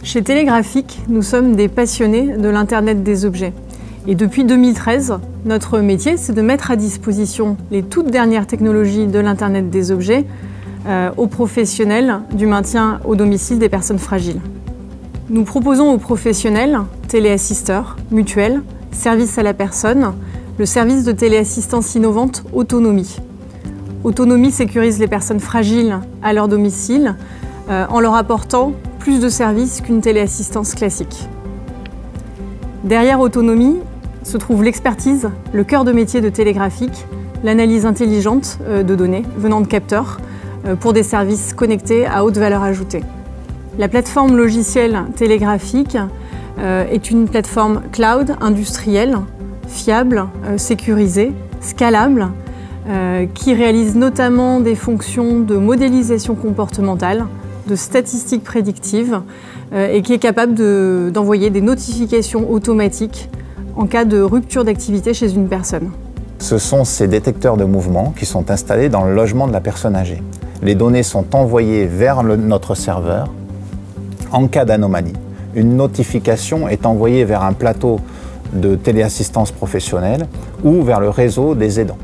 Chez Télégraphique, nous sommes des passionnés de l'Internet des objets. Et depuis 2013, notre métier, c'est de mettre à disposition les toutes dernières technologies de l'Internet des objets aux professionnels du maintien au domicile des personnes fragiles. Nous proposons aux professionnels téléassisteurs, mutuelles, services à la personne, le service de téléassistance innovante Autonomie. Autonomie sécurise les personnes fragiles à leur domicile en leur apportant plus de services qu'une téléassistance classique. Derrière Autonomie se trouve l'expertise, le cœur de métier de Télégraphique, l'analyse intelligente de données venant de capteurs pour des services connectés à haute valeur ajoutée. La plateforme logicielle Télégraphique est une plateforme cloud industrielle, fiable, sécurisée, scalable, qui réalise notamment des fonctions de modélisation comportementale, de statistiques prédictives et qui est capable d'envoyer des notifications automatiques en cas de rupture d'activité chez une personne. Ce sont ces détecteurs de mouvement qui sont installés dans le logement de la personne âgée. Les données sont envoyées vers notre serveur. En cas d'anomalie, une notification est envoyée vers un plateau de téléassistance professionnelle ou vers le réseau des aidants.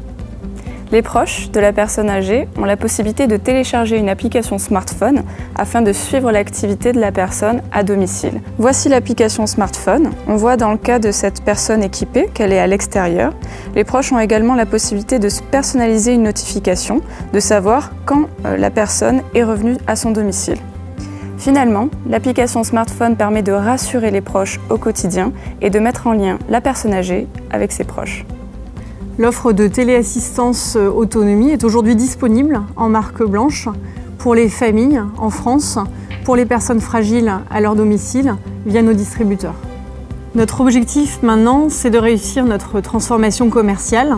Les proches de la personne âgée ont la possibilité de télécharger une application smartphone afin de suivre l'activité de la personne à domicile. Voici l'application smartphone. On voit dans le cas de cette personne équipée qu'elle est à l'extérieur. Les proches ont également la possibilité de personnaliser une notification, de savoir quand la personne est revenue à son domicile. Finalement, l'application smartphone permet de rassurer les proches au quotidien et de mettre en lien la personne âgée avec ses proches. L'offre de téléassistance Autonomie est aujourd'hui disponible en marque blanche pour les familles en France, pour les personnes fragiles à leur domicile via nos distributeurs. Notre objectif maintenant, c'est de réussir notre transformation commerciale,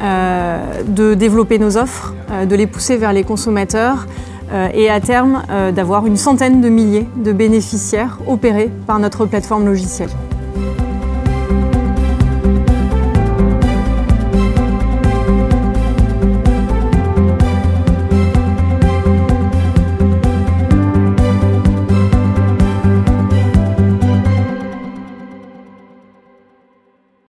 de développer nos offres, de les pousser vers les consommateurs et à terme d'avoir une centaine de milliers de bénéficiaires opérés par notre plateforme logicielle.